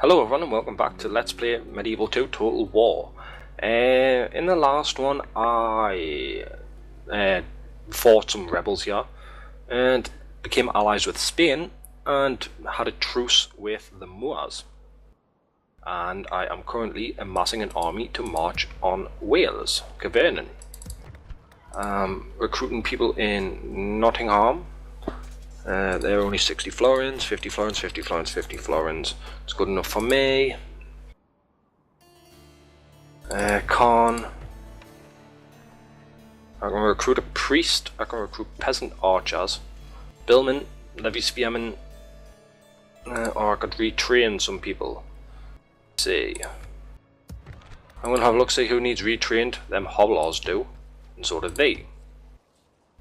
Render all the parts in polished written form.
Hello everyone and welcome back to Let's Play Medieval 2 Total War. In the last one I fought some rebels here and became allies with Spain and had a truce with the Moors. And I am currently amassing an army to march on Wales, Cavernan. Recruiting people in Nottingham. They're only 60 florins, 50 florins, 50 florins, 50 florins. It's good enough for me. Khan. I can recruit a priest. I can recruit peasant archers. Billmen, levy spearmen. Or I could retrain some people. Let's see. I'm going to have a look, see who needs retrained. Them hobblers do. And so do they.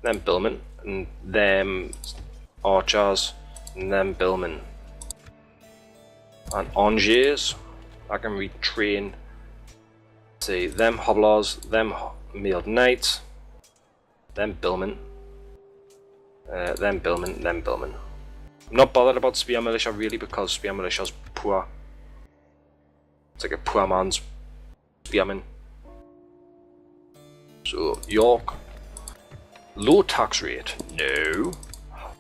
Them billmen. And them archers, and then billmen. And Angers, I can retrain. See, them hobblers, them mailed knights, them billmen, them billmen, them billmen. I'm not bothered about spear militia really because spear militia's poor. It's like a poor man's spearman. So York, low tax rate, no.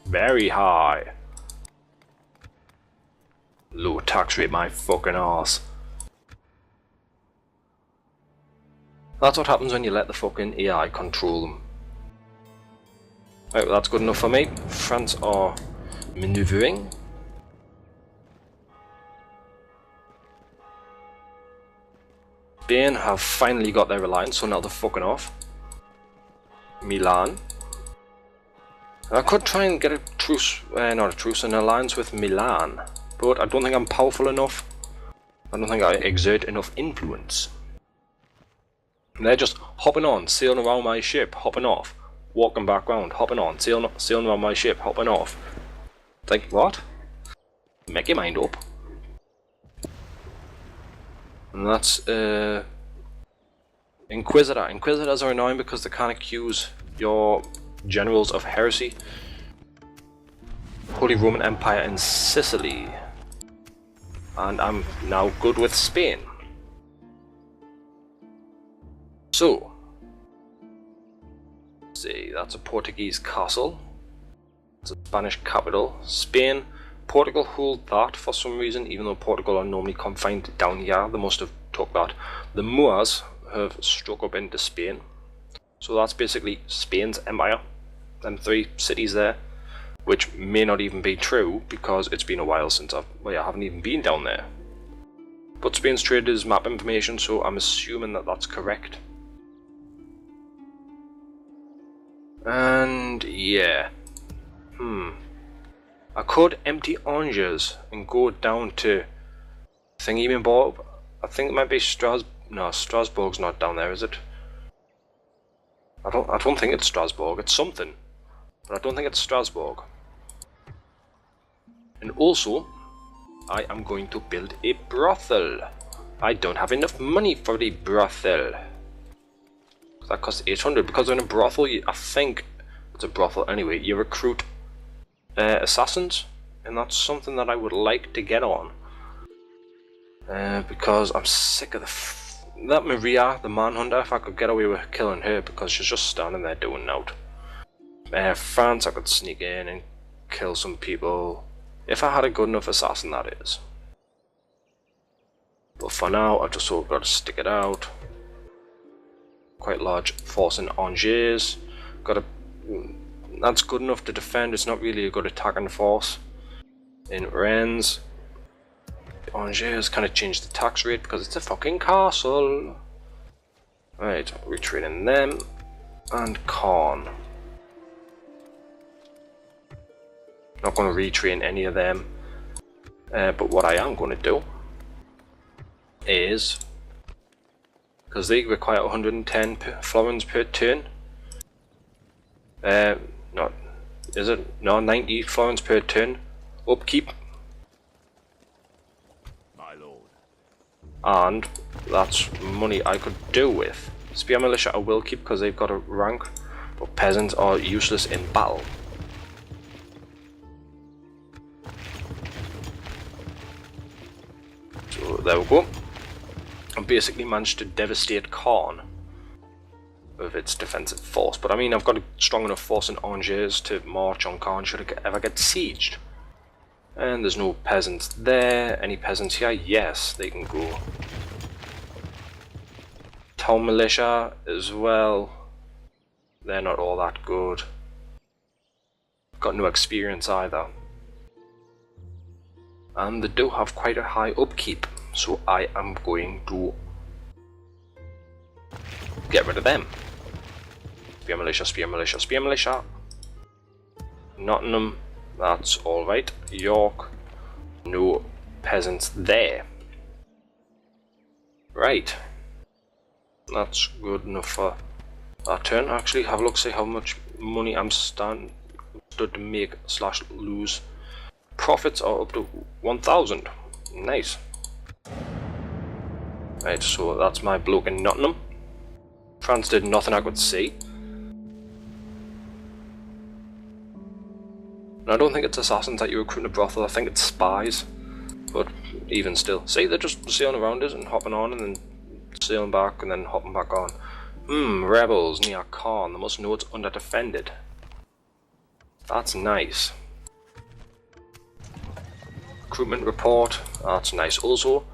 Very high. Low tax rate, my fucking arse. That's what happens when you let the fucking AI control them. Right, well, that's good enough for me. France are manoeuvring. Spain have finally got their alliance, so now they're fucking off. Milan. I could try and get a truce, not a truce, an alliance with Milan, but I don't think I'm powerful enough. I don't think I exert enough influence. And they're just hopping on, sailing around my ship, hopping off, walking back round, hopping on, sailing around my ship, hopping off. It's like, what? Make your mind up. And that's, Inquisitor. Inquisitors are annoying because they can't accuse your generals of heresy. Holy Roman Empire in Sicily. And I'm now good with Spain. So, let's see, that's a Portuguese castle. It's a Spanish capital. Spain, Portugal hold that for some reason, even though Portugal are normally confined down here. They must have took that. The Moors have struck up into Spain. So that's basically Spain's empire. Them three cities there, which may not even be true because it's been a while since I haven't even been down there. But Spain's traded as map information, so I'm assuming that that's correct. And yeah, I could empty Angers and go down to Thingy Bob. I think it might be Strasbourg's not down there, is it? I don't think it's Strasbourg. It's something, but I don't think it's Strasbourg. And also, I am going to build a brothel. I don't have enough money for the brothel. That costs 800 because in a brothel, I think it's a brothel anyway. You recruit assassins, and that's something that I would like to get on. Because I'm sick of that Maria, the manhunter. If I could get away with killing her because she's just standing there doing nothing. France, I could sneak in and kill some people. If I had a good enough assassin, that is. But for now, I've just sort of got to stick it out. Quite large force in Angers. That's good enough to defend. It's not really a good attacking force. In Rennes. Angers kind of changed the tax rate because it's a fucking castle. Right, retreating them. And Caen. Not going to retrain any of them. But what I am going to do is, because they require 110 florins per turn. Not, is it? No, 90 florins per turn. Upkeep. My lord. And that's money I could do with. Spear militia I will keep because they've got a rank, but peasants are useless in battle. there we go. I basically managed to devastate Caen with its defensive force. But I mean, I've got a strong enough force in Angers to march on Caen should it ever get sieged. And there's no peasants there. Any peasants here? Yes, they can go. Town militia as well. They're not all that good. Got no experience either. And they do have quite a high upkeep, so I am going to get rid of them. Spear militia, spear militia, spear militia. Nottingham, that's alright. York, no peasants there. Right. That's good enough for that turn. Actually, have a look, see how much money I'm stood to make / lose. Profits are up to 1,000. Nice. Right, so that's my bloke in Nottingham. France did nothing I could see. And I don't think it's assassins that you recruit in a brothel, I think it's spies. But even still. See, they're just sailing around it and hopping on and then sailing back and then hopping back on. Rebels near Caen. They must know it's underdefended. That's nice. Recruitment report. That's nice. Also,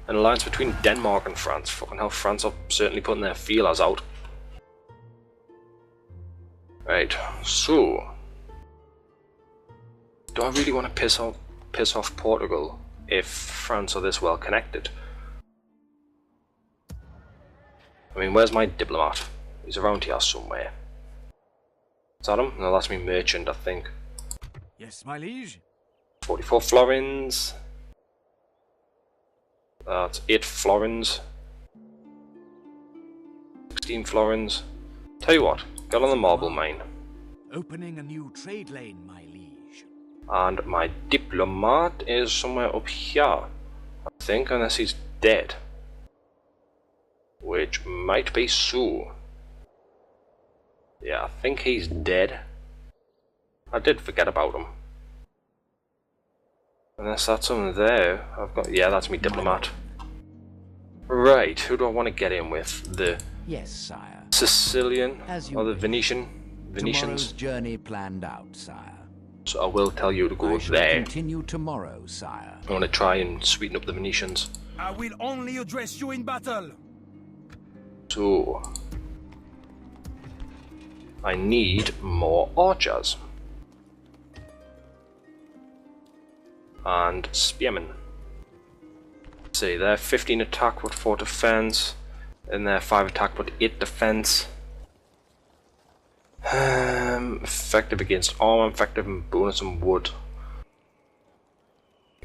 an alliance between Denmark and France. Fucking hell, France are certainly putting their feelers out. Right, so do I really want to piss off Portugal if France are this well connected? I mean, where's my diplomat? He's around here somewhere. Is that him? No, that's me merchant, I think. Yes, my liege. 44 florins. That's 8 florins. 16 florins. Tell you what, get on the marble mine. Opening a new trade lane, my liege. And my diplomat is somewhere up here, I think, unless he's dead. Which might be so. Yeah, I think he's dead. I did forget about him. Unless that's him there. I've got, yeah, that's me diplomat. Right, who do I want to get in with? The yes, sire. Sicilian or the Tomorrow's Venetians? journey planned out, sire. So I will tell you to go I shall there. continue tomorrow, sire. I want to try and sweeten up the Venetians. I will only address you in battle. So I need more archers and spearmen. See, they're 15 attack but 4 defense, and they're 5 attack but 8 defense. Effective against armor, effective in bonus and wood.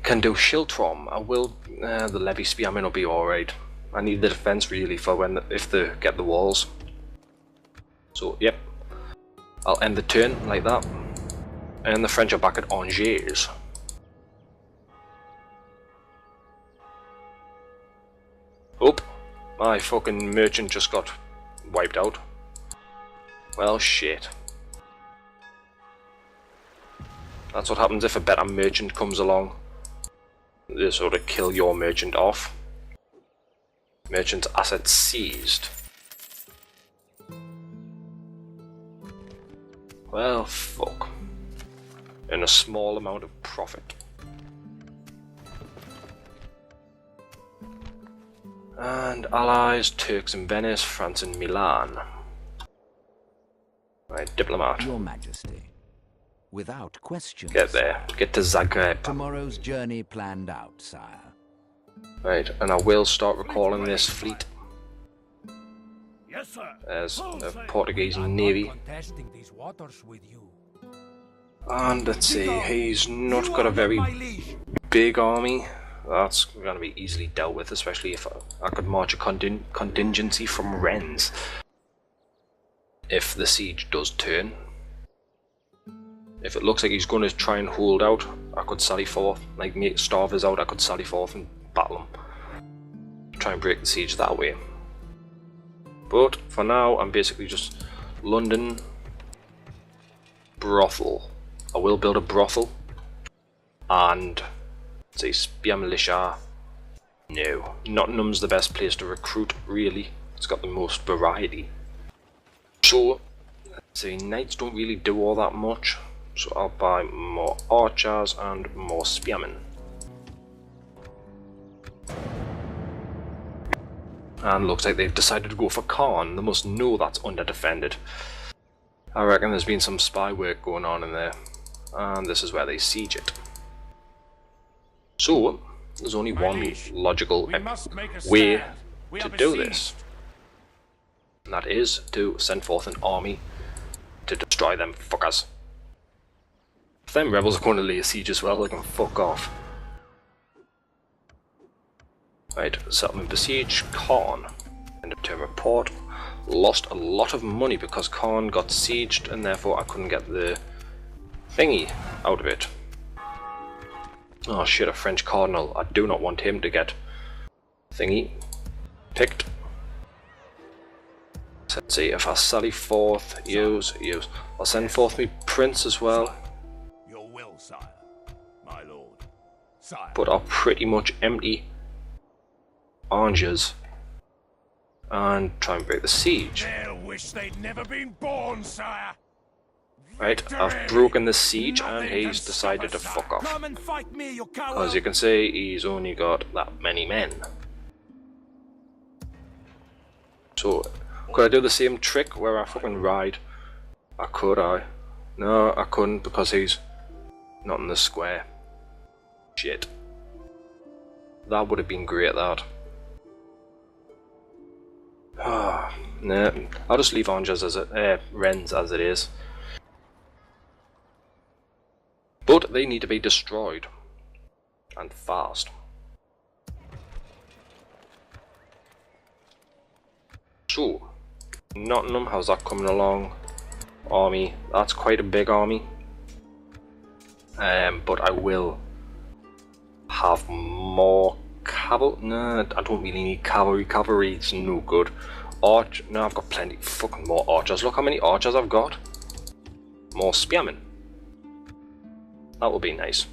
Can do Shiltrom. I will. The levy spearmen will be alright. I need the defense really for when if they get the walls. So yep, I'll end the turn like that. And the French are back at Angers. Oh, my fucking merchant just got wiped out. Well, shit. That's what happens if a better merchant comes along. They sort of kill your merchant off. Merchant's assets seized. Well, fuck. And a small amount of profit. And allies, Turks in Venice, France in Milan. Right, diplomat. Your Majesty. Without question. Get there. Get to Zagreb. Tomorrow's journey planned out, sire. Right, and I will start recalling this fleet. Yes, sir. As a Portuguese navy. Contesting these waters with you. And let's see, he's not got a very big army. That's going to be easily dealt with, especially if I could march a contingency from Rennes. If the siege does turn. If it looks like he's going to try and hold out, I could sally forth, like make starvers out, I could sally forth and battle him. Try and break the siege that way. But for now, I'm basically just London brothel. I will build a brothel and say spear militia No, Nottingham's the best place to recruit, really. It's got the most variety. So, let's see, knights don't really do all that much. So I'll buy more archers and more spearmen. And looks like they've decided to go for Caen. They must know that's under-defended. I reckon there's been some spy work going on in there. And this is where they siege it. So, there's only one logical way to do this. And that is to send forth an army to destroy them fuckers. If them rebels are going to lay a siege as well, they can fuck off. Right, settlement besieged, Caen. End of term report. Lost a lot of money because Caen got sieged and therefore I couldn't get the thingy out of it. Oh shit, a French cardinal. I do not want him to get thingy picked. So let's see, if I sally forth, use. I'll send forth me prince as well. Your will, sire. My lord. Sire. But I'll pretty much empty Angers and try and break the siege. They'll wish they'd never been born, sire. Right, I've broken the siege and he's decided to fuck off. Come and fight me, you coward. As you can see, he's only got that many men. So, could I do the same trick where I fucking ride? I could, No, I couldn't because he's not in the square. Shit. That would have been great, that. Nah, I'll just leave Angers as it, Rennes as it is. But they need to be destroyed. And fast. So, Nottingham, how's that coming along? Army, that's quite a big army. But I will have more cavalry. Nah, I don't really need cavalry. Cavalry is no good. No, I've got plenty. Fucking more archers. Look how many archers I've got. More spearmen. That will be nice.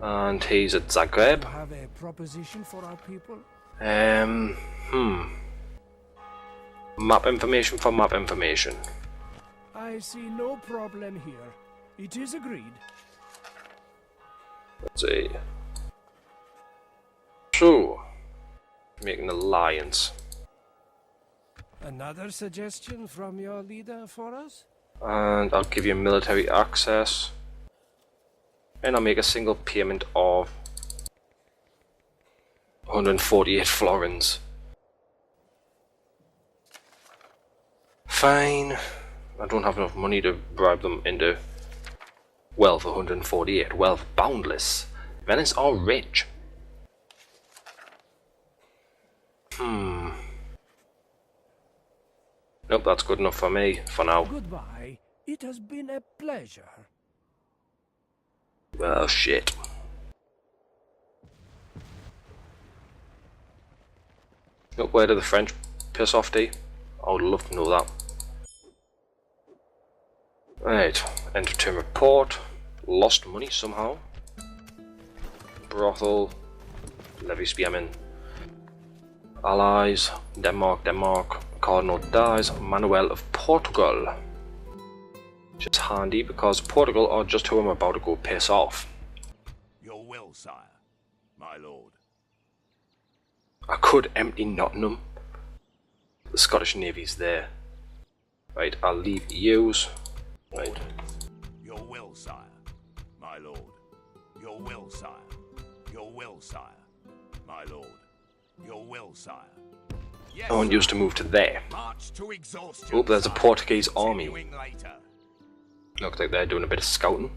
And he's at Zagreb. Have a proposition for our people? Map information for map information. I see no problem here. It is agreed. Let's see. So, make an alliance. Another suggestion from your leader for us? And I'll give you military access. And I'll make a single payment of 148 florins. Fine. I don't have enough money to bribe them into wealth 148. Wealth boundless. Venice are rich. Nope, that's good enough for me for now. Goodbye. It has been a pleasure. Well, shit. Nope, where did the French piss off to? I would love to know that. Right, enter term report. Lost money somehow. Brothel. Levy spearmen. Allies. Denmark. Cardinal dies. Manuel of Portugal. Which is handy because Portugal are just who I'm about to go piss off. Your will, sire. My lord. I could empty Nottingham. The Scottish Navy's there. Right, I'll leave yous. Right. Your will, sire. My lord. Your will, sire. Your will, sire. My lord. Your will, sire. Yes, I want yous to move to there. march to exhaustion. Oh, there's a sire. Portuguese army. Continuing later. Looks like they're doing a bit of scouting.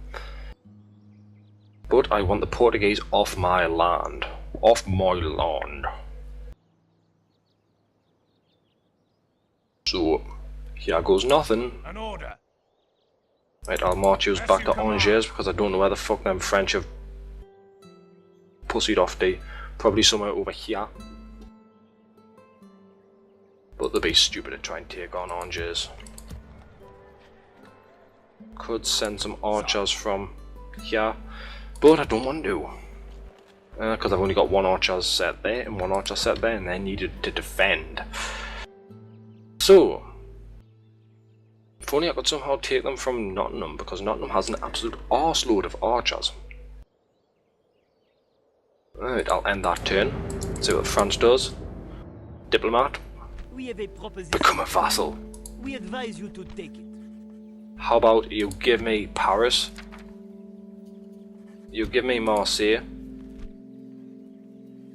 But I want the Portuguese off my land. Off my land. So, here goes nothing. An order. Right, I'll march yous back to Angers because I don't know where the fuck them French have pussied off to. Probably somewhere over here. But they'll be stupid to try and take on Angers. Could send some archers from here, but I don't want to. Because I've only got one archer set there and one archer set there, and they needed to defend. So, if only I could somehow take them from Nottingham, because Nottingham has an absolute arseload of archers. Alright, I'll end that turn. See what France does. Diplomat. We have a proposition. Become a vassal. We advise you to take it. How about you give me Paris? You give me Marseille.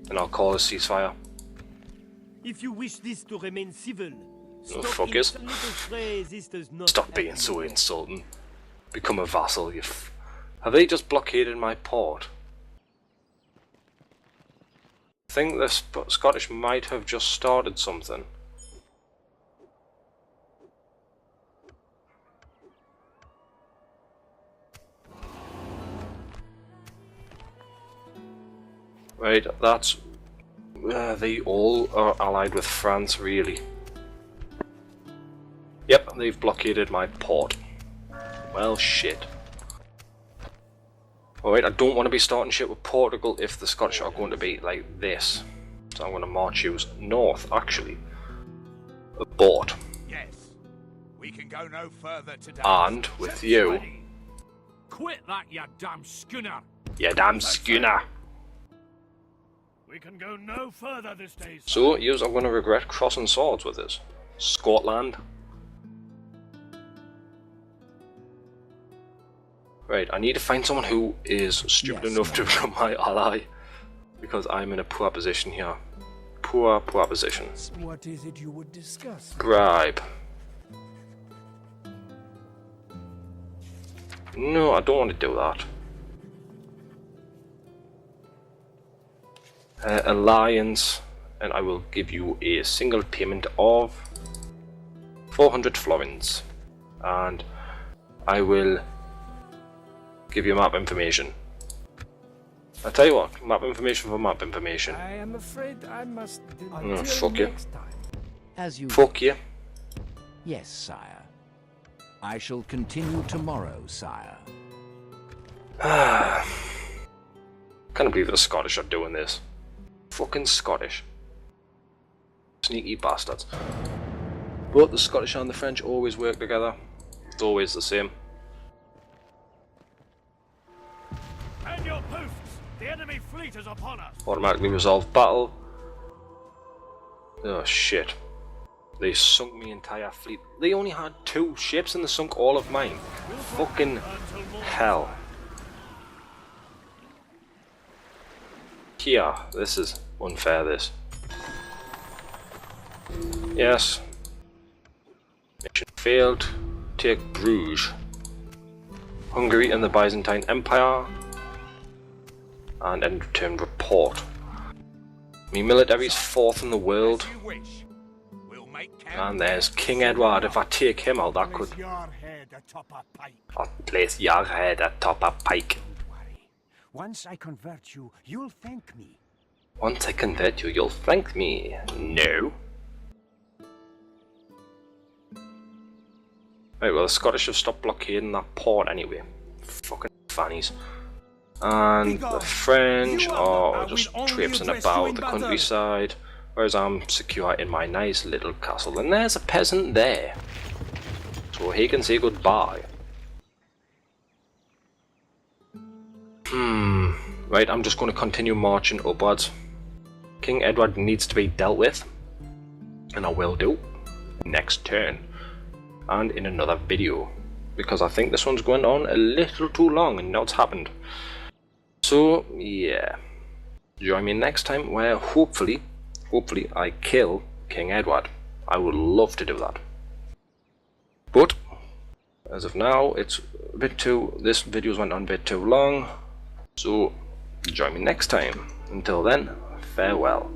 And I'll call a ceasefire. If you wish this to remain civil, Oh, fuck yes. Stop Stop being so insulting. Become a vassal, you Have they just blockaded my port? I think the Scottish might have just started something. Right, that's... they all are allied with France, really. Yep, they've blockaded my port. Well, shit. Alright, I don't want to be starting shit with Portugal if the Scottish are going to be like this. So I'm going to march you north, actually. Abort. Yes. We can go no further today. And with you... Quit that, you damn schooner! You damn schooner! We can go no further this day, sir. So, yous are going to regret crossing swords with us. Scotland. Right, I need to find someone who is stupid enough to become my ally. Because I'm in a poor position here. Poor position. What is it you would discuss? Bribe. No, I don't want to do that. Alliance, and I will give you a single payment of 400 florins, and I will give you map information. I tell you what, map information for map information. I am afraid I must. Fuck you. Next time. As you Fuck you. Yes, sire. I shall continue tomorrow, sire. Can't believe the Scottish are doing this. Fucking Scottish. Sneaky bastards. But the Scottish and the French always work together. It's always the same. And your posts! The enemy fleet is upon us! Automatically resolve battle. Oh shit. They sunk my entire fleet. They only had 2 ships and they sunk all of mine. Fucking hell. Here, this is unfair, this. Yes. Mission failed. Take Bruges. Hungary and the Byzantine Empire. And end return report. My military's 4th in the world. As you wish. We'll make And there's King Edward. If I take him out, that could... Place your head atop a pike. I'll place your head atop a pike. Once I convert you, you'll thank me. Once I convert you, you'll thank me. No. Right, well, the Scottish have stopped blockading that port anyway. Fucking fannies. And the French are just traipsing about the countryside, whereas I'm secure in my nice little castle. And there's a peasant there, so he can say goodbye. Right, I'm just going to continue marching upwards. King Edward needs to be dealt with, and I will do next turn and in another video, because I think this one's going on a little too long and now it's happened. So yeah, join me next time where hopefully I kill King Edward. I would love to do that, but as of now it's a bit too, this video's went on a bit too long. So join me next time. Until then, farewell.